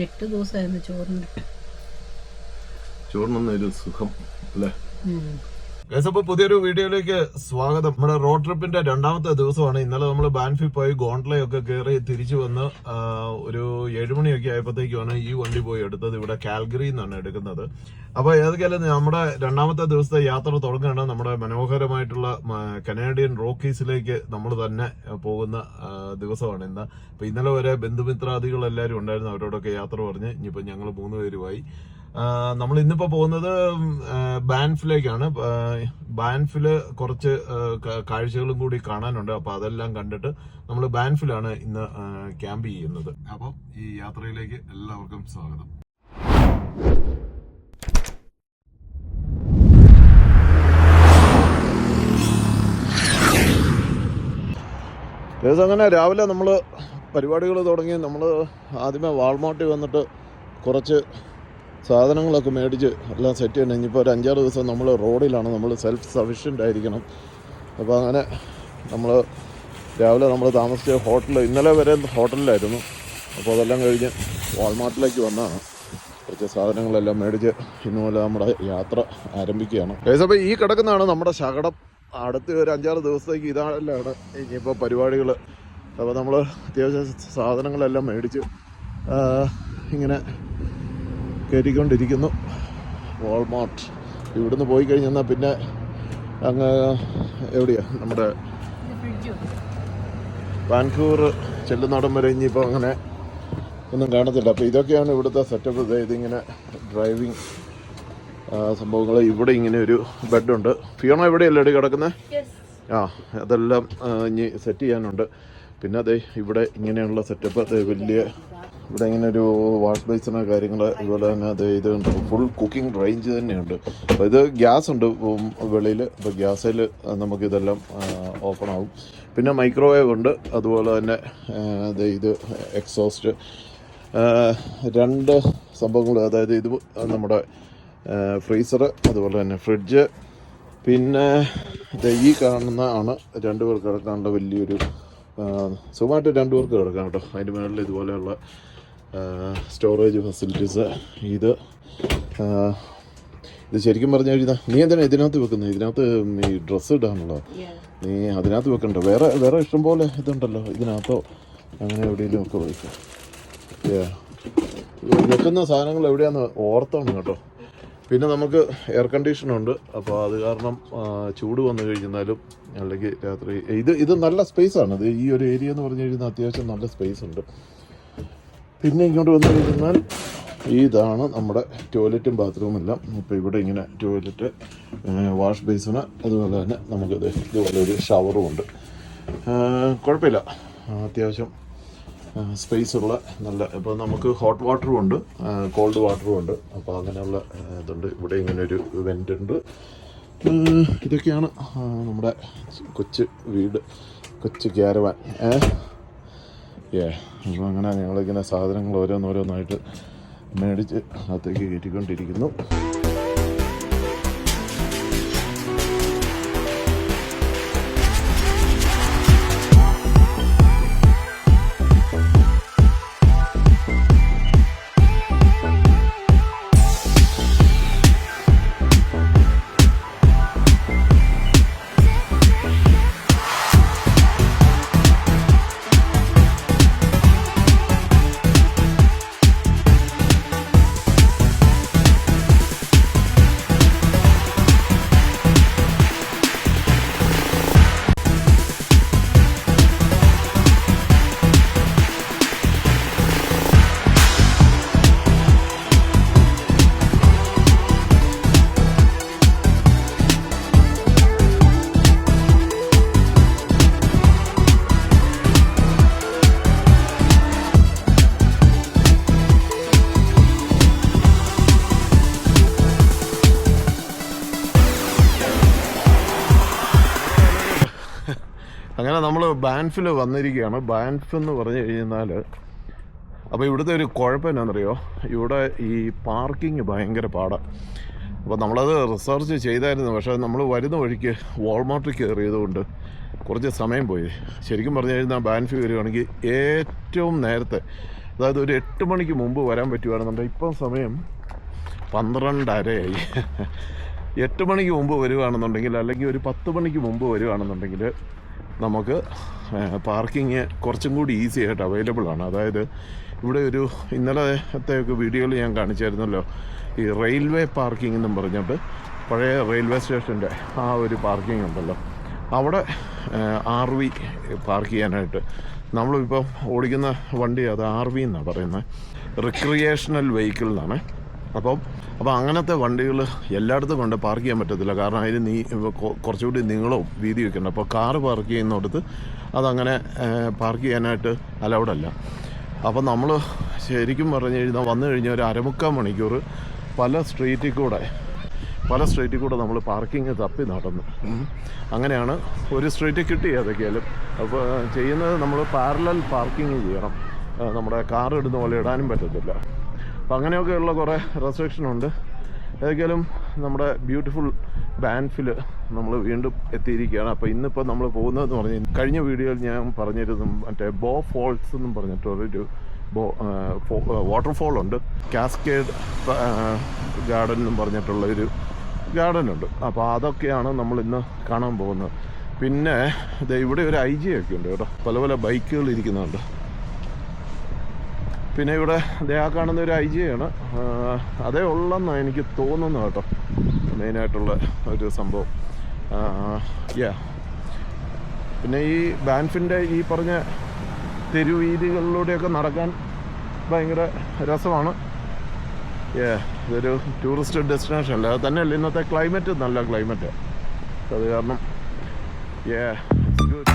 8 ദിവസമായിരുന്നു ചോറിനൊന്നും ഒരു സുഖം അല്ലേ. അപ്പൊ പുതിയൊരു വീഡിയോയിലേക്ക് സ്വാഗതം. നമ്മുടെ റോഡ് ട്രിപ്പിന്റെ രണ്ടാമത്തെ ദിവസമാണ്. ഇന്നലെ നമ്മൾ ബാൻഫിൽ പോയി ഗോണ്ട്ലയൊക്കെ കയറി തിരിച്ചു വന്ന് ഒരു 7 മണിയൊക്കെ ആയപ്പോഴത്തേക്കുമാണ് ഈ വണ്ടി പോയി എടുത്തത്. ഇവിടെ കാൽഗറിയിൽ നിന്നാണ് എടുക്കുന്നത്. അപ്പൊ ഏതൊക്കെയാലും നമ്മുടെ രണ്ടാമത്തെ ദിവസത്തെ യാത്ര തുടങ്ങുകയാണ്. നമ്മുടെ മനോഹരമായിട്ടുള്ള കനേഡിയൻ റോക്കീസിലേക്ക് നമ്മൾ തന്നെ പോകുന്ന ദിവസമാണ് ഇന്ന്. അപ്പൊ ഇന്നലെ വരെ ബന്ധുമിത്രാദികൾ എല്ലാവരും ഉണ്ടായിരുന്നു. അവരോടൊക്കെ യാത്ര പറഞ്ഞ് ഇനിയിപ്പോ ഞങ്ങൾ 3 പേരുമായി നമ്മൾ ഇന്നിപ്പോ പോകുന്നത് ബാൻഫിലേക്കാണ്. ബാൻഫില് കുറച്ച് കാഴ്ചകളും കൂടി കാണാനുണ്ട്. അപ്പൊ അതെല്ലാം കണ്ടിട്ട് നമ്മൾ ബാൻഫിലാണ് ഇന്ന് ക്യാമ്പ് ചെയ്യുന്നത്. അപ്പം ഈ യാത്രയിലേക്ക് എല്ലാവർക്കും സ്വാഗതം. അങ്ങനെ രാവിലെ നമ്മൾ പരിപാടികൾ തുടങ്ങി. നമ്മൾ ആദ്യമേ വാൾമാർട്ടിൽ വന്നിട്ട് കുറച്ച് സാധനങ്ങളൊക്കെ മേടിച്ച് എല്ലാം സെറ്റ് ചെയ്യണം. ഇനിയിപ്പോൾ ഒരു 5-6 ദിവസം നമ്മൾ റോഡിലാണ്. നമ്മൾ സെൽഫ് സഫിഷ്യൻ്റ് ആയിരിക്കണം. അപ്പോൾ അങ്ങനെ നമ്മൾ രാവിലെ നമ്മൾ താമസിച്ച ഇന്നലെ വരെ ഹോട്ടലിലായിരുന്നു. അപ്പോൾ അതെല്ലാം കഴിഞ്ഞ് വാൾമാർട്ടിലേക്ക് വന്നതാണ്. കുറച്ച് സാധനങ്ങളെല്ലാം മേടിച്ച് ഇന്നുപോലെ നമ്മുടെ യാത്ര ആരംഭിക്കുകയാണ്. അപ്പോൾ ഈ കിടക്കുന്നതാണ് നമ്മുടെ ശകടം. അടുത്ത ഒരു 5-6 ദിവസത്തേക്ക് ഇതാണ് ഇനിയിപ്പോൾ പരിപാടികൾ. അപ്പോൾ നമ്മൾ അത്യാവശ്യം സാധനങ്ങളെല്ലാം മേടിച്ച് ഇങ്ങനെ കയറ്റിക്കൊണ്ടിരിക്കുന്നു. വാൾമാർട്ട് ഇവിടുന്ന് പോയി കഴിഞ്ഞാൽ പിന്നെ അങ്ങ് എവിടെയാണ് നമ്മുടെ വാൻകൂവർ ചെല്ലുന്നിടം വരെ ഇനിയിപ്പോൾ അങ്ങനെ ഒന്നും കാണത്തില്ല. അപ്പോൾ ഇതൊക്കെയാണ് ഇവിടുത്തെ സെറ്റപ്പ്. ഇതിങ്ങനെ ഡ്രൈവിങ് സംഭവങ്ങൾ. ഇവിടെ ഇങ്ങനെ ഒരു ബെഡുണ്ട്. ഫിയോണ എവിടെയല്ലേ കിടക്കുന്നത്? അതെല്ലാം ഇനി സെറ്റ് ചെയ്യാനുണ്ട്. പിന്നെ അതെ ഇവിടെ ഇങ്ങനെയുള്ള സെറ്റപ്പ്. അത് വലിയ ഇവിടെ ഇങ്ങനെ ഒരു വാഷ് ബേസിനോ കാര്യങ്ങൾ, അതുപോലെ തന്നെ അത് ഇതുണ്ട്. ഫുൾ കുക്കിംഗ് റേഞ്ച് തന്നെയുണ്ട്. അപ്പോൾ ഇത് ഗ്യാസ് ഉണ്ട് വെളിയിൽ. അപ്പോൾ ഗ്യാസിൽ നമുക്കിതെല്ലാം ഓപ്പൺ ആവും. പിന്നെ മൈക്രോവേവ് ഉണ്ട്. അതുപോലെ തന്നെ ഇത് എക്സോസ്റ്റ് 2 സംഭവങ്ങൾ. അതായത് ഇത് നമ്മുടെ ഫ്രീസർ, അതുപോലെ തന്നെ ഫ്രിഡ്ജ്. പിന്നെ ഈ കാണുന്ന ആണ് 2 പേർക്ക് കിടക്കാനുള്ള വലിയൊരു സുഖമായിട്ട് 2 പേർക്ക് കിടക്കാം കേട്ടോ. അതിൻ്റെ മുകളിൽ ഇതുപോലെയുള്ള സ്റ്റോറേജ് ഫെസിലിറ്റീസ്. ഇത് ശരിക്കും പറഞ്ഞു കഴിഞ്ഞാൽ നീ എന്തിനാണ് ഇതിനകത്ത് വെക്കുന്നത്? ഇതിനകത്ത് ഈ ഡ്രസ്സ് ഇടാനുള്ളോ? നീ അതിനകത്ത് വെക്കണ്ട. വേറെ ഇഷ്ടംപോലെ ഇതുണ്ടല്ലോ ഇതിനകത്തോ. അങ്ങനെ എവിടെയെങ്കിലും ഒക്കെ വയ്ക്കാം. വെക്കുന്ന സാധനങ്ങൾ എവിടെയാണെന്ന് ഓർത്താണ് കേട്ടോ. പിന്നെ നമുക്ക് എയർ കണ്ടീഷനുണ്ട്. അപ്പോൾ അത് കാരണം ചൂട് വന്നു കഴിഞ്ഞാലും അല്ലെങ്കിൽ രാത്രി ഇത് നല്ല സ്പേസാണ്. ഇത് ഈ ഒരു ഏരിയ എന്ന് പറഞ്ഞു കഴിഞ്ഞാൽ അത്യാവശ്യം നല്ല സ്പേസ് ഉണ്ട്. പിന്നെ ഇങ്ങോട്ട് വന്നു കഴിഞ്ഞാൽ ഇതാണ് നമ്മുടെ ടോയ്ലറ്റും ബാത്റൂമും എല്ലാം. ഇപ്പോൾ ഇവിടെ ഇങ്ങനെ ടോയ്ലറ്റ്, വാഷ് ബേസിന്, അതുപോലെ തന്നെ നമുക്കിത് ഇതുപോലെ ഒരു ഷവറും ഉണ്ട്. കുഴപ്പമില്ല, അത്യാവശ്യം സ്പേസുള്ള നല്ല. ഇപ്പോൾ നമുക്ക് ഹോട്ട് വാട്ടറും ഉണ്ട്, കോൾഡ് വാട്ടറും ഉണ്ട്. അപ്പോൾ അങ്ങനെയുള്ള ഇതുണ്ട്. ഇവിടെ ഇങ്ങനെ ഒരു വെൻ്റ് ഉണ്ട്. ഇതൊക്കെയാണ് നമ്മുടെ കൊച്ചു വീട്, കൊച്ചു ക്യാരവാൻ. അപ്പോൾ അങ്ങനെ ഞങ്ങളിങ്ങനെ സാധനങ്ങൾ ഓരോന്നോരോന്നായിട്ട് മേടിച്ച് അകത്തേക്ക് കയറ്റിക്കൊണ്ടിരിക്കുന്നു. അങ്ങനെ നമ്മൾ ബാൻഫിൽ വന്നിരിക്കുകയാണ്. ബാൻഫ് എന്ന് പറഞ്ഞു കഴിഞ്ഞാൽ അപ്പോൾ ഇവിടുത്തെ ഒരു കുഴപ്പം എന്നാണെന്നറിയോ, ഇവിടെ ഈ പാർക്കിങ് ഭയങ്കര പാടാണ്. അപ്പോൾ നമ്മളത് റിസർച്ച് ചെയ്തായിരുന്നു. പക്ഷേ നമ്മൾ വരുന്ന വഴിക്ക് വാൾമാർട്ടിൽ കയറിയതുകൊണ്ട് കുറച്ച് സമയം പോയി. ശരിക്കും പറഞ്ഞു കഴിഞ്ഞാൽ ബാൻഫ് വരികയാണെങ്കിൽ ഏറ്റവും നേരത്തെ, അതായത് ഒരു 8 മണിക്ക് മുമ്പ് വരാൻ പറ്റുകയാണെന്നുണ്ടെങ്കിൽ ഇപ്പം സമയം 12:30 8 മണിക്ക് മുമ്പ് വരികയാണെന്നുണ്ടെങ്കിൽ അല്ലെങ്കിൽ ഒരു 10 മണിക്ക് മുമ്പ് വരികയാണെന്നുണ്ടെങ്കിൽ നമുക്ക് പാർക്കിങ് കുറച്ചും കൂടി ഈസി ആയിട്ട് അവൈലബിൾ ആണ്. അതായത് ഇവിടെ ഒരു ഇന്നലത്തെയൊക്കെ വീഡിയോയിൽ ഞാൻ കാണിച്ചായിരുന്നല്ലോ, ഈ റെയിൽവേ പാർക്കിംഗ് എന്നും പറഞ്ഞിട്ട് പഴയ റെയിൽവേ സ്റ്റേഷൻ്റെ ആ ഒരു പാർക്കിംഗ് ഉണ്ടല്ലോ, അവിടെ RV പാർക്ക് ചെയ്യാനായിട്ട് നമ്മളിപ്പം ഓടിക്കുന്ന വണ്ടി അത് RV എന്നാണ് പറയുന്നത്, റിക്രിയേഷണൽ വെഹിക്കിൾ എന്നാണ്. അപ്പോൾ അങ്ങനത്തെ വണ്ടികൾ എല്ലായിടത്തും കൊണ്ട് പാർക്ക് ചെയ്യാൻ പറ്റത്തില്ല, കാരണം അതിന് കുറച്ചുകൂടി നീളവും വീതിയൊക്കെ ഉണ്ട്. അപ്പോൾ കാറ് പാർക്ക് ചെയ്യുന്നിടത്ത് അതങ്ങനെ പാർക്ക് ചെയ്യാനായിട്ട് അലൗഡല്ല. അപ്പോൾ നമ്മൾ ശരിക്കും പറഞ്ഞു കഴിഞ്ഞാൽ വന്നു കഴിഞ്ഞാൽ ഒരു 1/4 മണിക്കൂർ പല സ്ട്രീറ്റിൽ കൂടെ നമ്മൾ പാർക്കിങ് തപ്പി നടന്നു. അങ്ങനെയാണ് ഒരു സ്ട്രീറ്റ് കിട്ടി ഏതൊക്കെയാലും. അപ്പോൾ ചെയ്യുന്നത് നമ്മൾ പാരലൽ പാർക്കിങ് ചെയ്യണം, നമ്മുടെ കാർ ഇടുന്ന പോലെ ഇടാനും പറ്റത്തില്ല. അപ്പോൾ അങ്ങനെയൊക്കെയുള്ള കുറേ റെസ്ട്രിക്ഷനുണ്ട്. ഏതൊക്കെയാലും നമ്മുടെ ബ്യൂട്ടിഫുൾ ബാൻഫിൽ നമ്മൾ വീണ്ടും എത്തിയിരിക്കുകയാണ്. അപ്പോൾ ഇന്നിപ്പോൾ നമ്മൾ പോകുന്നതെന്ന് പറഞ്ഞാൽ, കഴിഞ്ഞ വീഡിയോയിൽ ഞാൻ പറഞ്ഞിരുന്നു മറ്റേ ബോ ഫോൾസ് എന്നും പറഞ്ഞിട്ടൊരു വാട്ടർഫോളുണ്ട്, കാസ്കേഡ് ഗാർഡൻ എന്നും പറഞ്ഞിട്ടുള്ളൊരു ഗാർഡനുണ്ട്. അപ്പോൾ അതൊക്കെയാണ് നമ്മൾ ഇന്ന് കാണാൻ പോകുന്നത്. പിന്നെ ഇവിടെ ഒരു IG ഒക്കെ ഉണ്ട് കേട്ടോ, പല ബൈക്കുകൾ ഇരിക്കുന്നുണ്ട്. പിന്നെ ഇവിടെ ആ കാണുന്ന ഒരു IG ആണ്, അതേ ഉള്ളെന്നാണ് എനിക്ക് തോന്നുന്നു കേട്ടോ, മെയിനായിട്ടുള്ള ഒരു സംഭവം. പിന്നെ ഈ ബാൻഫിൻ്റെ ഈ പറഞ്ഞ തെരുവീതികളിലൂടെയൊക്കെ നടക്കാൻ ഭയങ്കര രസമാണ്. ഇതൊരു ടൂറിസ്റ്റ് ഡെസ്റ്റിനേഷൻ അല്ല, അത് തന്നെയല്ല ഇന്നത്തെ ക്ലൈമറ്റ് നല്ല ക്ലൈമറ്റ്, അത് കാരണം ഇറ്റ്സ് ഗുഡ്.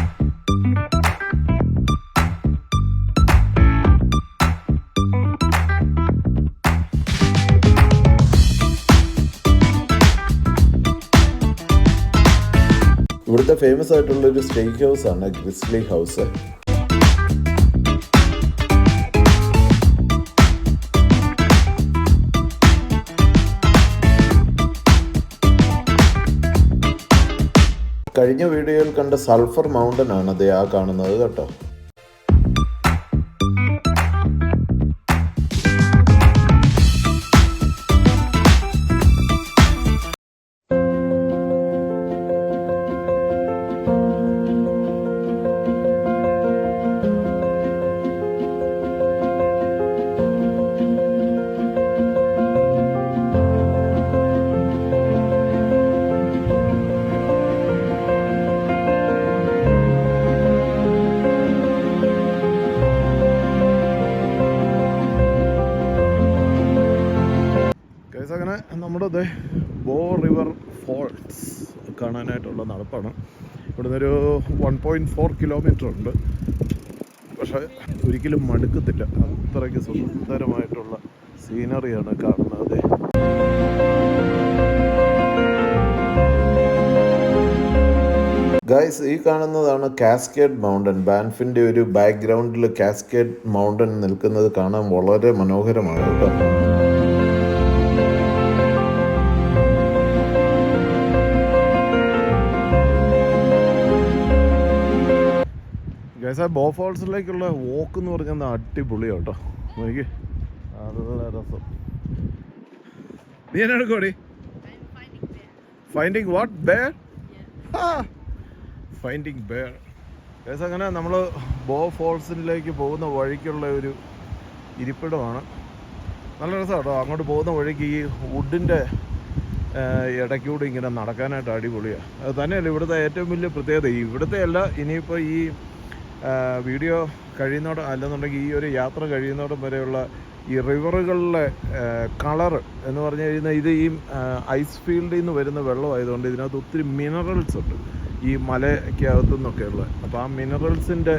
ഇവിടുത്തെ ഫേമസ് ആയിട്ടുള്ളൊരു സ്റ്റേക്ക് ഹൗസാണ് ഗ്രിസ്ലി ഹൗസ്. കഴിഞ്ഞ വീഡിയോയിൽ കണ്ട സൾഫർ മൗണ്ടൻ ആണ് അത് ആ കാണുന്നത് കേട്ടോ. അങ്ങനെ നമ്മുടെ ബോ റിവർ ഫോൾസ് കാണാനായിട്ടുള്ള നടപ്പാണ്. ഇവിടുന്ന് ഒരു 1.4 കിലോമീറ്റർ ഉണ്ട്. പക്ഷേ ഒരിക്കലും മടുക്കത്തില്ല, അത്രയ്ക്ക് സുന്ദരമായിട്ടുള്ള സീനറിയാണ് കാണുന്നത്. ഗൈസ്, ഈ കാണുന്നതാണ് കാസ്കേഡ് മൗണ്ടൻ. ബാൻഫിൻ്റെ ഒരു ബാക്ക്ഗ്രൗണ്ടിൽ കാസ്കേഡ് മൗണ്ടൻ നിൽക്കുന്നത് കാണാൻ വളരെ മനോഹരമാണ് കേട്ടോ. ഗൈസ്, ബോ ഫോൾസിലേക്കുള്ള വോക്ക് എന്ന് പറഞ്ഞാൽ അടിപൊളിയാണ് കേട്ടോ. എനിക്ക് നല്ല രസം. നീ എന്നെ എടുക്കോടി? Finding what? Bear? Finding bear. Guys, അങ്ങനെ നമ്മൾ ബോ ഫോൾസിലേക്ക് പോകുന്ന വഴിക്കുള്ള ഒരു ഇരിപ്പിടമാണ്. നല്ല രസമാണ് കേട്ടോ. അങ്ങോട്ട് പോകുന്ന വഴിക്ക് ഈ വുഡിൻ്റെ ഇടയ്ക്കൂടെ ഇങ്ങനെ നടക്കാനായിട്ട് അടിപൊളിയാണ്. അത് തന്നെയല്ല ഇവിടുത്തെ ഏറ്റവും വലിയ പ്രത്യേകത. ഇവിടുത്തെ അല്ല, ഇനിയിപ്പോൾ ഈ വീഡിയോ കഴിയുന്നോടെ അല്ലെന്നുണ്ടെങ്കിൽ ഈ ഒരു യാത്ര കഴിയുന്നോടം വരെയുള്ള ഈ റിവറുകളിലെ കളറ് എന്ന് പറഞ്ഞു കഴിഞ്ഞാൽ, ഇത് ഈ ഐസ് ഫീൽഡിൽ നിന്ന് വരുന്ന വെള്ളമായതുകൊണ്ട് ഇതിനകത്ത് ഒത്തിരി മിനറൽസ് ഉണ്ട് ഈ മലയ്ക്കകത്തു നിന്നൊക്കെയുള്ള. അപ്പോൾ ആ മിനറൽസിൻ്റെ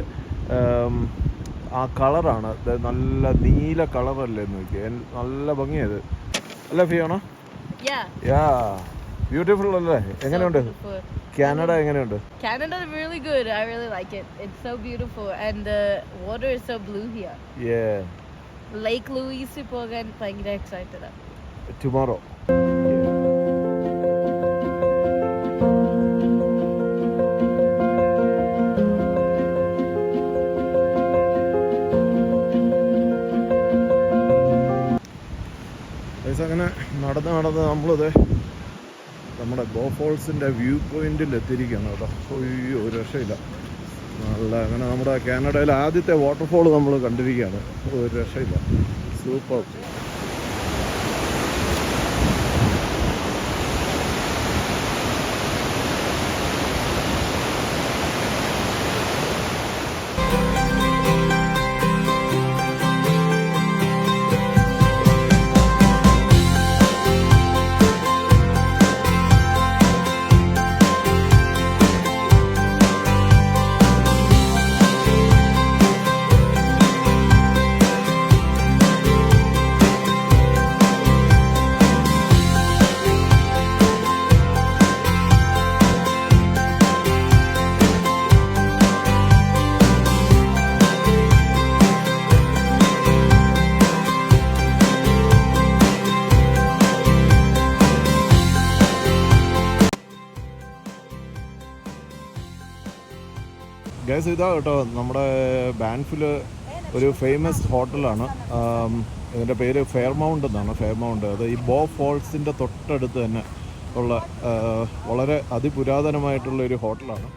ആ കളറാണ്, നല്ല നീല കളറല്ലേ എന്ന് നോക്കിയാൽ, നല്ല ഭംഗിയത് അല്ലേ ഫിയോണ? ബ്യൂട്ടിഫുൾ അല്ലേ? എങ്ങനെയുണ്ട് കാനഡ? എങ്ങനെയുണ്ട്? Canada is really good. I really like it. It's so beautiful and the water is so blue here. Yeah. Lake Louise പോകാൻ ഭയങ്കര excited ആണ്. Tomorrow. ഗൈസ് അങ്ങനെ നടന്ന് നമ്മളിത് നമ്മുടെ ബോ ഫോൾസിൻ്റെ വ്യൂ പോയിന്റിൽ എത്തിയിരിക്കുകയാണ് കേട്ടോ. അയ്യോ ഒരു രക്ഷയില്ല, നല്ല അങ്ങനെ നമ്മുടെ കാനഡയിലെ ആദ്യത്തെ വാട്ടർഫോൾ നമ്മൾ കണ്ടിരിക്കുകയാണ്. ഒരു രക്ഷയില്ല, സൂപ്പർ. ഗൈസ് ഇതാ കേട്ടോ നമ്മുടെ ബാൻഫിൽ ഒരു ഫേമസ് ഹോട്ടലാണ്. ഇതിൻ്റെ പേര് ഫെയർമൗണ്ട് എന്നാണ്. ഫെയർമൗണ്ട് അത് ഈ ബോ ഫോൾസിൻ്റെ തൊട്ടടുത്ത് തന്നെ ഉള്ള വളരെ അതിപുരാതനമായിട്ടുള്ള ഒരു ഹോട്ടലാണ്.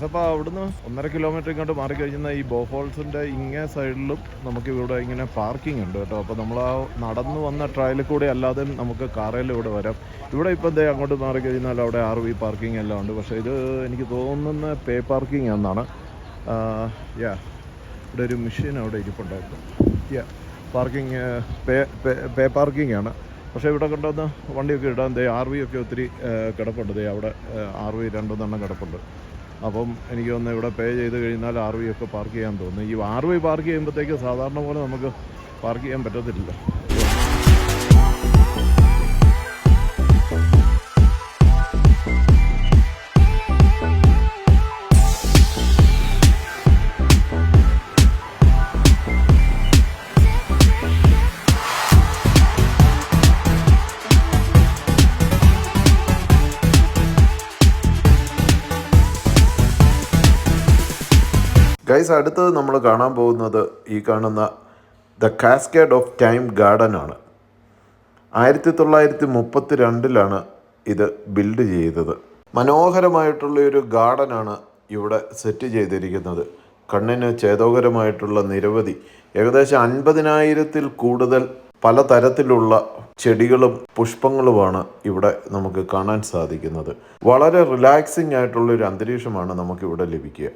അപ്പോൾ അവിടുന്ന് 1.5 കിലോമീറ്റർ ഇങ്ങോട്ട് മാറിക്കഴിഞ്ഞാൽ ഈ ബോ ഫോൾസിൻ്റെ ഇങ്ങേ സൈഡിലും നമുക്ക് ഇവിടെ ഇങ്ങനെ പാർക്കിംഗ് ഉണ്ട് കേട്ടോ. അപ്പോൾ നമ്മൾ ആ നടന്നു വന്ന ട്രയലിൽ കൂടെ അല്ലാതെ നമുക്ക് കാറിൽ ഇവിടെ വരാം. ഇവിടെ ഇപ്പോൾ ദേ അങ്ങോട്ട് മാറിക്കഴിഞ്ഞാൽ അവിടെ RV പാർക്കിംഗ് എല്ലാം ഉണ്ട്. പക്ഷേ ഇത് എനിക്ക് തോന്നുന്ന പേ പാർക്കിംഗ് എന്നാണ്. ഇവിടെ ഒരു മെഷീൻ അവിടെ ഇരിപ്പുണ്ടായിരുന്നു. പാർക്കിംഗ് പേ പാർക്കിംഗ് ആണ്. പക്ഷേ ഇവിടെ കൊണ്ടുവന്ന് വണ്ടിയൊക്കെ ഇടാൻ ദേ RV ഒക്കെ ഒത്തിരി കിടപ്പുണ്ട്. ദേ അവിടെ RV 2 കിടപ്പുണ്ട്. അപ്പം എനിക്ക് തോന്നുന്നു ഇവിടെ പേ ചെയ്ത് കഴിഞ്ഞാൽ RV ഒക്കെ പാർക്ക് ചെയ്യാൻ തോന്നുന്നു. ഈ RV പാർക്ക് ചെയ്യുമ്പോഴത്തേക്ക് സാധാരണ പോലെ നമുക്ക് പാർക്ക് ചെയ്യാൻ പറ്റത്തില്ല. ഗൈസ് അടുത്തത് നമ്മൾ കാണാൻ പോകുന്നത് ഈ കാണുന്ന the cascade of time garden ആണ്. 1932 ഇത് ബിൽഡ് ചെയ്തത്. മനോഹരമായിട്ടുള്ളൊരു ഗാർഡനാണ് ഇവിടെ സെറ്റ് ചെയ്തിരിക്കുന്നത്. കണ്ണിന് ചേതോകരമായിട്ടുള്ള നിരവധി ഏകദേശം 50,000-ൽ കൂടുതൽ പലതരത്തിലുള്ള ചെടികളും പുഷ്പങ്ങളുമാണ് ഇവിടെ നമുക്ക് കാണാൻ സാധിക്കുന്നത്. വളരെ റിലാക്സിങ് ആയിട്ടുള്ളൊരു അന്തരീക്ഷമാണ് നമുക്കിവിടെ ലഭിക്കുക.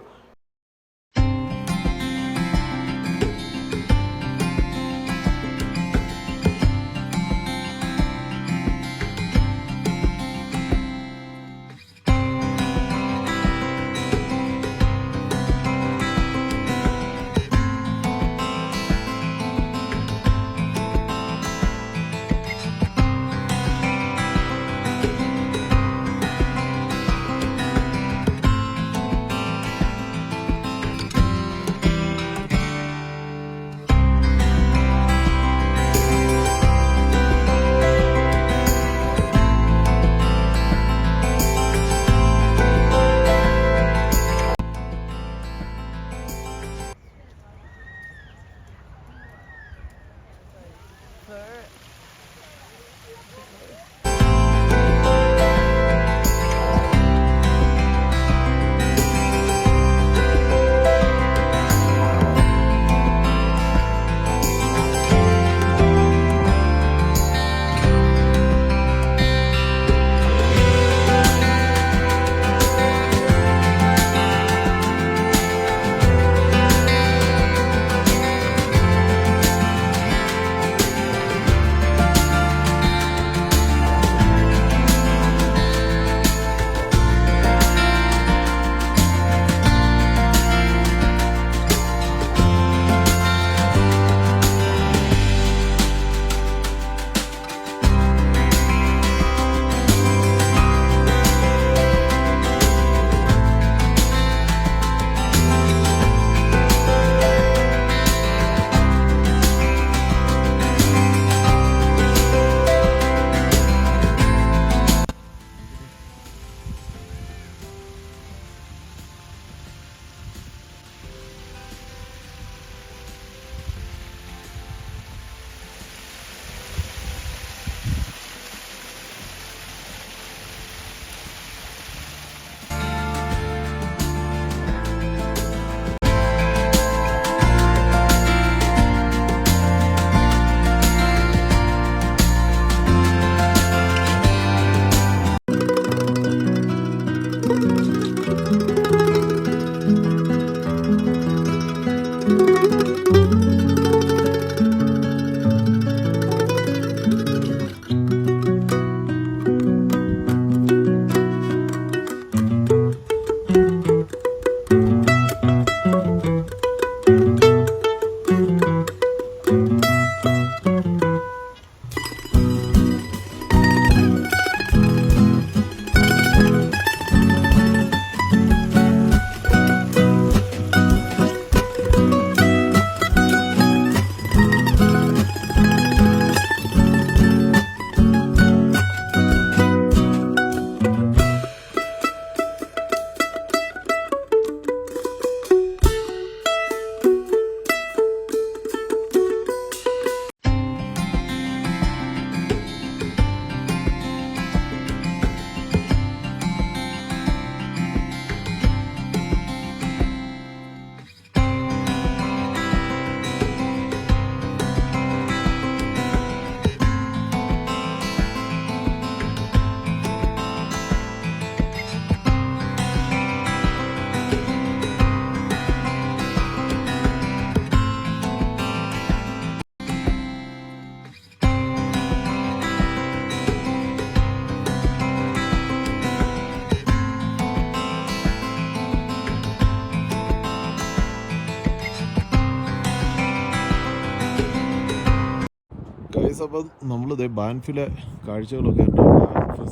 അപ്പം നമ്മളിത് ബാൻഫിലെ കാഴ്ചകളൊക്കെ ഉണ്ട്. ബാൻഫ്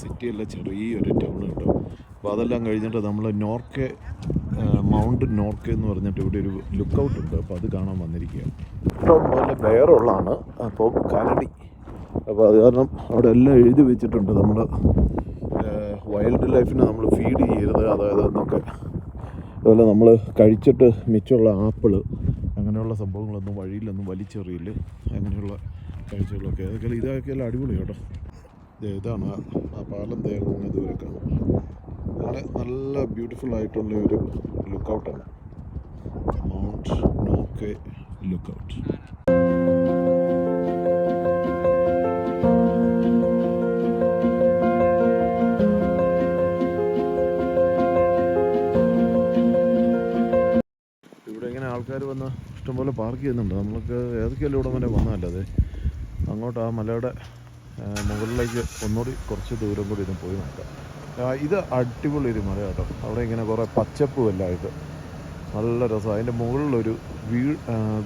സിറ്റിയല്ല, ചെറിയൊരു ടൗൺ കേട്ടോ. അപ്പോൾ അതെല്ലാം കഴിഞ്ഞിട്ട് നമ്മൾ നോർക്കെ മൗണ്ട് നോർക്കെ എന്ന് പറഞ്ഞിട്ട് ഇവിടെ ഒരു ലുക്കൗട്ട് ഉണ്ട്. അപ്പോൾ അത് കാണാൻ വന്നിരിക്കുകയാണ്. ഇഷ്ടം പോലെ ബെയറുള്ളതാണ്. അപ്പോൾ കരടി, അപ്പോൾ അത് കാരണം അവിടെ എല്ലാം എഴുതി വെച്ചിട്ടുണ്ട്. നമ്മൾ വൈൽഡ് ലൈഫിനെ നമ്മൾ ഫീഡ് ചെയ്യരുത്, അതായത് എന്നൊക്കെ. അതുപോലെ നമ്മൾ കഴിച്ചിട്ട് മിച്ചമുള്ള ആപ്പിള് അങ്ങനെയുള്ള സംഭവങ്ങളൊന്നും വഴിയിലൊന്നും വലിച്ചെറിയില്ല. അങ്ങനെയുള്ള കാഴ്ചകളൊക്കെ ഇതൊക്കെയെല്ലാം അടിപൊളി കേട്ടോ. ഇതാണ് ആ പാലം തേങ്ങ ദൂരൊക്കെ. അങ്ങനെ നല്ല ബ്യൂട്ടിഫുൾ ആയിട്ടുള്ള ഒരു ലുക്കൗട്ടാണ് മൗണ്ട് നോക്കെ ലുക്കൗട്ട്. ഇവിടെ ഇങ്ങനെ ആൾക്കാർ വന്ന് ഇഷ്ടംപോലെ പാർക്ക് ചെയ്യുന്നുണ്ട്. നമ്മൾക്ക് ഏതൊക്കെയല്ലോ ഇവിടെ വരെ വന്നാലേ അങ്ങോട്ട് ആ മലയുടെ മുകളിലേക്ക് ഒന്നുകൂടി കുറച്ച് ദൂരം കൂടി ഇത് പോയി നോക്കാം. ഇത് അടിപൊളി ഒരു മല കേട്ടോ. അവിടെ ഇങ്ങനെ കുറേ പച്ചപ്പും എല്ലാം ആയിട്ട് നല്ല രസം. അതിൻ്റെ മുകളിലൊരു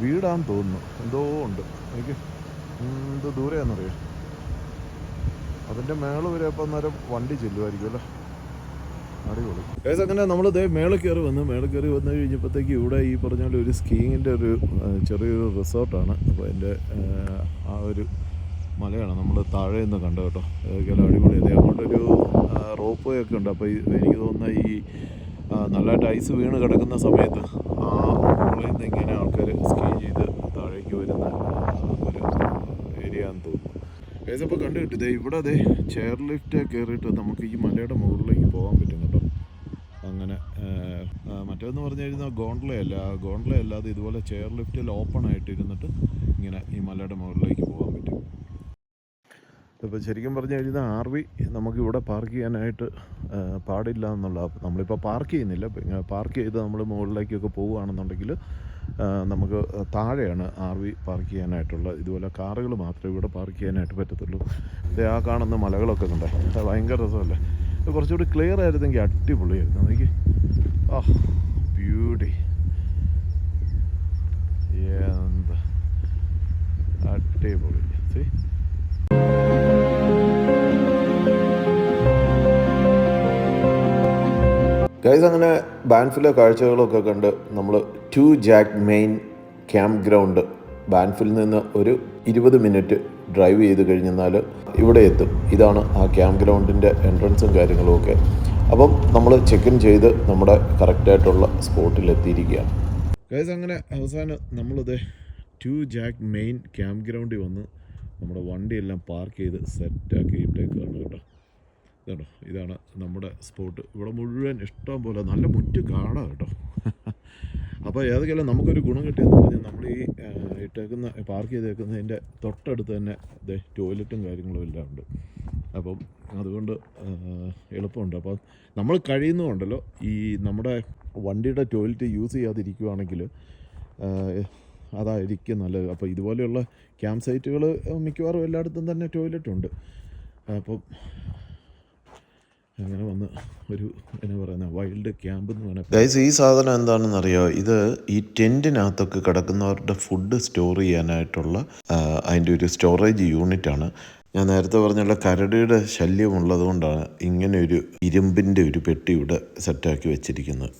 വീടാന്ന് തോന്നുന്നു, എന്തോ ഉണ്ട്. എനിക്ക് എന്ത് ദൂരെയാണെന്നറിയാം. അതിൻ്റെ മേള് വരെ അപ്പം അന്നേരം വണ്ടി ചെല്ലുമായിരിക്കും അല്ലേ. അടിപൊളി. ഏകദേശം അങ്ങനെ നമ്മളിത് മേളിൽ കയറി വന്നു കഴിഞ്ഞപ്പോഴത്തേക്ക് ഇവിടെ ഈ പറഞ്ഞ പോലെ ഒരു സ്കീയിങ്ങിൻ്റെ ഒരു ചെറിയൊരു റിസോർട്ടാണ്. അപ്പോൾ അതിൻ്റെ ആ ഒരു മലയാണ് നമ്മൾ താഴെ നിന്ന് കണ്ടത് കേട്ടോ. ഏതൊക്കെയാലും അടിപൊളിയായി. അങ്ങോട്ടൊരു റോപ്പ് വേ ഒക്കെ ഉണ്ട്. അപ്പോൾ എനിക്ക് തോന്നുന്ന ഈ നല്ലതായിട്ട് ഐസ് വീണ് കിടക്കുന്ന സമയത്ത് ആ മുകളിൽ നിന്ന് ഇങ്ങനെ ആൾക്കാർ സ്കീ ചെയ്ത് താഴേക്ക് വരുന്ന ഒരു ഏരിയ ആണെന്ന് തോന്നുന്നു. ഏകദേശം ഇപ്പോൾ കണ്ടു കിട്ടിയത് ഇവിടെ അതെ ചെയർ ലിഫ്റ്റ് കയറിയിട്ട് നമുക്ക് ഈ മലയുടെ മുകളിലേക്ക് പോകാൻ പറ്റും കേട്ടോ. അങ്ങനെ മറ്റേതെന്ന് പറഞ്ഞു കഴിഞ്ഞാൽ ഗോണ്ട്ല അല്ലാതെ ഇതുപോലെ ചെയർ ലിഫ്റ്റിൽ ഓപ്പൺ ആയിട്ട് ഇരുന്നിട്ട് ഇങ്ങനെ ഈ മലയുടെ മുകളിലേക്ക് പോകാൻ പറ്റും. ഇപ്പോൾ ശരിക്കും പറഞ്ഞു കഴിഞ്ഞാൽ RV നമുക്കിവിടെ പാർക്ക് ചെയ്യാനായിട്ട് പാടില്ല എന്നുള്ള. നമ്മളിപ്പോൾ പാർക്ക് ചെയ്യുന്നില്ല. പാർക്ക് ചെയ്ത് നമ്മൾ മുകളിലേക്കൊക്കെ പോവുകയാണെന്നുണ്ടെങ്കിൽ നമുക്ക് താഴെയാണ് RV പാർക്ക് ചെയ്യാനായിട്ടുള്ള. ഇതുപോലെ കാറുകൾ മാത്രമേ ഇവിടെ പാർക്ക് ചെയ്യാനായിട്ട് പറ്റത്തുള്ളൂ. ഇത് ആ കാണുന്ന മലകളൊക്കെ കണ്ടേ, അത് ഭയങ്കര രസമല്ലേ. കുറച്ചുകൂടി ക്ലിയർ ആയിരുന്നെങ്കിൽ അടിപൊളിയായിരുന്നു. എനിക്ക് ബ്യൂട്ടി, എന്താ അടിപൊളി. സി ഗൈസ്, അങ്ങനെ ബാൻഫിലെ കാഴ്ചകളൊക്കെ കണ്ട് നമ്മൾ 2 ജാക്ക് മെയിൻ ക്യാമ്പ് ഗ്രൗണ്ട് ബാൻഫിൽ നിന്ന് ഒരു 20 മിനിറ്റ് ഡ്രൈവ് ചെയ്ത് കഴിഞ്ഞാൽ ഇവിടെ എത്തും. ഇതാണ് ആ ക്യാമ്പ് ഗ്രൗണ്ടിൻ്റെ എൻട്രൻസും കാര്യങ്ങളും ഒക്കെ. അപ്പം നമ്മൾ ചെക്ക് ഇൻ ചെയ്ത് നമ്മുടെ കറക്റ്റായിട്ടുള്ള സ്പോട്ടിൽ എത്തിയിരിക്കുകയാണ്. ഗൈസ്, അങ്ങനെ അവസാനം നമ്മളിത് 2 ജാക്ക് മെയിൻ ക്യാമ്പ് ഗ്രൗണ്ടിൽ വന്ന് നമ്മുടെ വണ്ടിയെല്ലാം പാർക്ക് ചെയ്ത് സെറ്റാക്കി ഇട്ടേക്കാണ് കേട്ടോ. കേട്ടോ, ഇതാണ് നമ്മുടെ സ്പോട്ട്. ഇവിടെ മുഴുവൻ ഇഷ്ടം പോലെ നല്ല മുറ്റ് കാടാണ് കേട്ടോ. അപ്പോൾ ഏതൊക്കെയല്ല നമുക്കൊരു ഗുണം കിട്ടിയെന്ന് പറഞ്ഞാൽ നമ്മൾ ഈ പാർക്ക് ചെയ്തേക്കുന്നതിൻ്റെ തൊട്ടടുത്ത് തന്നെ ടോയ്ലറ്റും കാര്യങ്ങളും എല്ലാം ഉണ്ട്. അപ്പം അതുകൊണ്ട് എളുപ്പമുണ്ട്. അപ്പോൾ നമ്മൾ കഴിയുന്നതുകൊണ്ടല്ലോ ഈ നമ്മുടെ വണ്ടിയുടെ ടോയ്ലറ്റ് യൂസ് ചെയ്യാതിരിക്കുവാണെങ്കിൽ അതായിരിക്കും നല്ലത്. അപ്പോൾ ഇതുപോലെയുള്ള ക്യാമ്പ് സൈറ്റുകൾ മിക്കവാറും എല്ലായിടത്തും തന്നെ ടോയ്ലറ്റ് ഉണ്ട്. അപ്പം അങ്ങനെ വന്ന് ഒരു എന്നാ പറയുന്ന വൈൽഡ് ക്യാമ്പ് എന്ന് പറഞ്ഞാൽ ഗൈസ്, ഈ സാധനം എന്താണെന്നറിയോ? ഇത് ഈ ടെൻറ്റിനകത്തൊക്കെ കിടക്കുന്നവരുടെ ഫുഡ് സ്റ്റോർ ചെയ്യാനായിട്ടുള്ള അതിൻ്റെ ഒരു സ്റ്റോറേജ് യൂണിറ്റാണ്. ഞാൻ നേരത്തെ പറഞ്ഞുള്ള കരടിയുടെ ശല്യം ഉള്ളത് കൊണ്ടാണ് ഇങ്ങനെ ഒരു ഇരുമ്പിൻ്റെ ഒരു പെട്ടി ഇവിടെ സെറ്റാക്കി വെച്ചിരിക്കുന്നത്.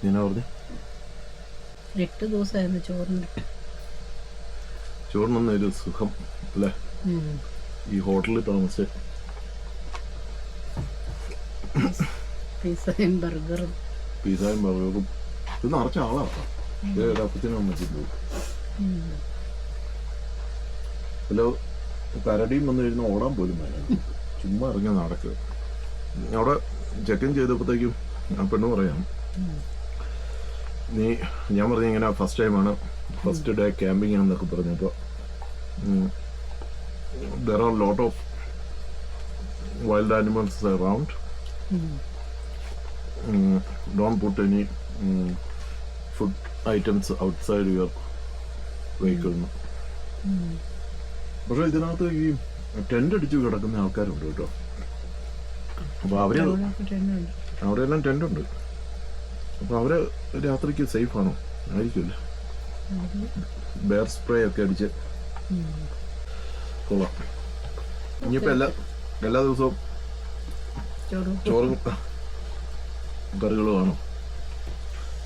ഞാൻ പറഞ്ഞു 8 ദിവസമായിരുന്നു ചോറിനൊന്നും ഒരു സുഖം അല്ലേ ഈ ഹോട്ടലിൽ താമസിച്ച്. പിസയും ബർഗറും ഇത് നിറച്ച ആളാട്ടോ. അപ്പത്തിനും അമ്മച്ചും പോകും. ഹലോ, കരടിയും വന്നു കഴിഞ്ഞാൽ ഓടാൻ പോലും വേണം, ചുമ്മാ ഇറങ്ങി നടക്കുക. അവിടെ ചെക്ക് ഇൻ ചെയ്തപ്പോഴത്തേക്കും ആ പെണ്ണ് പറയാം, ഞാൻ പറഞ്ഞു ഇങ്ങനെ ഫസ്റ്റ് ടൈമാണ്, ഫസ്റ്റ് ഡേ ക്യാമ്പിങ് ആണെന്നൊക്കെ പറഞ്ഞപ്പോൾ there are a lot of wild animals around. Don't put any food items outside your vehicle. പക്ഷേ ഇതിനകത്ത് ഈ ടെൻ്റ് അടിച്ച് കിടക്കുന്ന ആൾക്കാരുണ്ട് കേട്ടോ. അപ്പോൾ അവിടെയെല്ലാം ടെൻ്റുണ്ട്. അപ്പോൾ അവർ രാത്രിക്ക് സേഫാണോ? ആയിരിക്കുമല്ലോ. ബെയർ സ്പ്രേ ഒക്കെ അടിച്ച് കൊള്ളാം. ഇനിയിപ്പോൾ എല്ലാ ദിവസവും ചോറും കറികളും കാണും.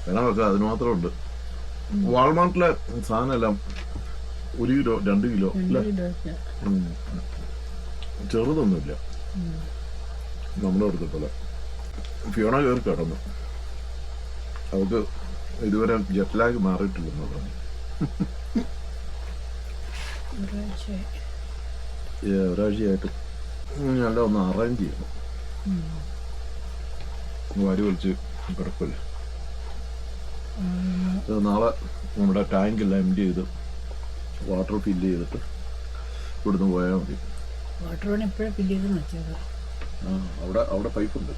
വേണം വെക്കാം, അതിന് മാത്രം ഉണ്ട്. വാൾമാർട്ടിലെ സാധനം എല്ലാം 1 കിലോ 2 കിലോ അല്ലേ? ചെറുതൊന്നുമില്ല നമ്മുടെ അടുത്തിട്ടല്ലേ. ഫിയോണ കയറി കിടന്നു. അവർക്ക് ഇതുവരെ ജെറ്റ് ലാഗ് മാറിയിട്ടില്ലെന്ന് പറഞ്ഞു. ഒരാഴ്ചയായിട്ട് നല്ല ഒന്ന് അറേഞ്ച് ചെയ്യണം. വാരി വലിച്ച് കിടക്കില്ല. നാളെ നമ്മുടെ ടാങ്കെല്ലാം എംപ്റ്റി ചെയ്ത് വാട്ടർ ഫില്ല് ചെയ്തിട്ട് ഇവിടുന്ന് പോയാൽ മതി. വാട്ടർ എപ്പോഴും ഫില്ല് ചെയ്ത് വെച്ചത്. അവിടെ പൈപ്പുണ്ട്.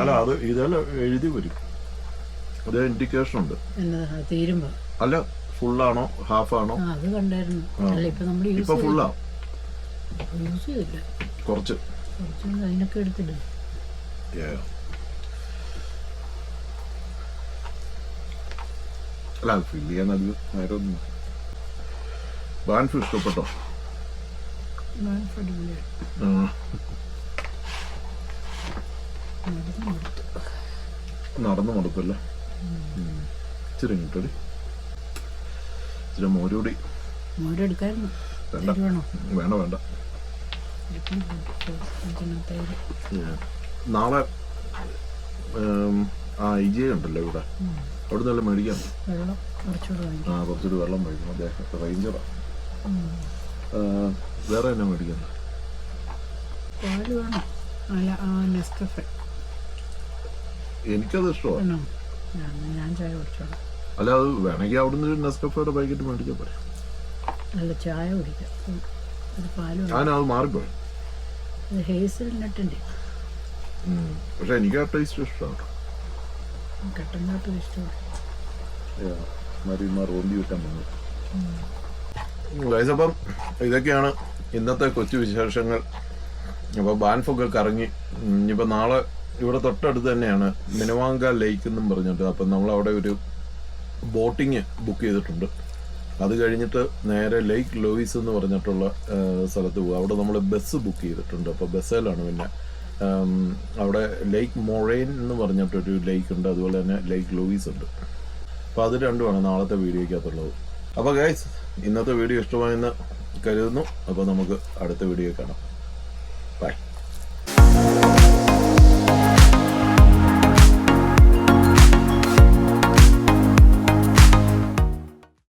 അല്ല അത് ഇതെല്ലാം എഴുതി വരും. അതേ ഇൻഡിക്കേഷൻ ഉണ്ട്. തീരുമ്പോ അല്ല ഫുള്ളാണോ ഹാഫാണോ അത് കണ്ടായിരുന്നു. അല്ല ഇപ്പൊ നമ്മൾ ഇപ്പൊ ഫുള്ളാ യൂസ് ചെയ്തില്ല. കുറച്ച് അതിനൊക്കെ എടുത്തില്ല. അല്ല ഫില്ല് ചെയ്യാൻ അത് നേരമൊന്നും. ബാൻഫ് ഇഷ്ടപ്പെട്ടോ? നടന്നു മടുത്തല്ല. ഇച്ചിരി കിട്ടടി. ഇച്ചിരി മോരൂടി. മോരെടുക്കായിരുന്നു. വേണ്ട. നാളെ IJ ഉണ്ടല്ലോ ഇവിടെ. അവിടെ നല്ല മേടിക്കാൻ. കുറച്ചൊരു വെള്ളം മേടിക്കണം. റേഞ്ചറാ. വേറെ എന്നാ മേടിക്കാൻ? എനിക്കത് ഇഷ്ടമാണ്. ഞാൻ ചായ കുടിച്ചോളാം. അല്ല അത് വേണമെങ്കിൽ അവിടുന്ന് നെസ്കഫയുടെ പാക്കറ്റ് മേടിക്കാൻ പറയാം. അല്ല ചായ കുടിക്കാം. അത് മാറിപ്പോയി. ഹേസൽ നട്ടിൻ്റെ. പക്ഷെ എനിക്ക് ആ ടേസ്റ്റ് ഇഷ്ടമാണ്. കട്ടനാട്ട് ഇഷ്ടമാണ്. റോന്തി വെക്കാൻ വന്നു. അപ്പം ഇതൊക്കെയാണ് ഇന്നത്തെ കൊച്ചു വിശേഷങ്ങൾ. അപ്പോൾ ബാൻഫൊക്കെ കറങ്ങി. ഇനിയിപ്പോൾ നാളെ ഇവിടെ തൊട്ടടുത്ത് തന്നെയാണ് മിനവാങ്ക ലേക്ക് എന്നും പറഞ്ഞിട്ട്. അപ്പം നമ്മളവിടെ ഒരു ബോട്ടിങ് ബുക്ക് ചെയ്തിട്ടുണ്ട്. അത് കഴിഞ്ഞിട്ട് നേരെ ലേക്ക് ലൂയിസ് എന്ന് പറഞ്ഞിട്ടുള്ള സ്ഥലത്ത് പോകും. അവിടെ നമ്മൾ ബസ് ബുക്ക് ചെയ്തിട്ടുണ്ട്. അപ്പോൾ ബസ്സിലാണ് പിന്നെ അവിടെ ലേക്ക് മൊറൈൻ എന്ന് പറഞ്ഞിട്ടൊരു ലേക്ക് ഉണ്ട്. അതുപോലെ തന്നെ ലേക്ക് ലൂയിസ് ഉണ്ട്. അപ്പോൾ അത് രണ്ടുമാണ് നാളത്തെ വീഡിയോയ്ക്കകത്തുള്ളത്. അപ്പോൾ ഗൈസ് ഇന്നത്തെ വീഡിയോ ഇഷ്ടമായെന്ന് കരുതുന്നു. അപ്പോൾ നമുക്ക് അടുത്ത വീഡിയോ കാണാം. ബൈ.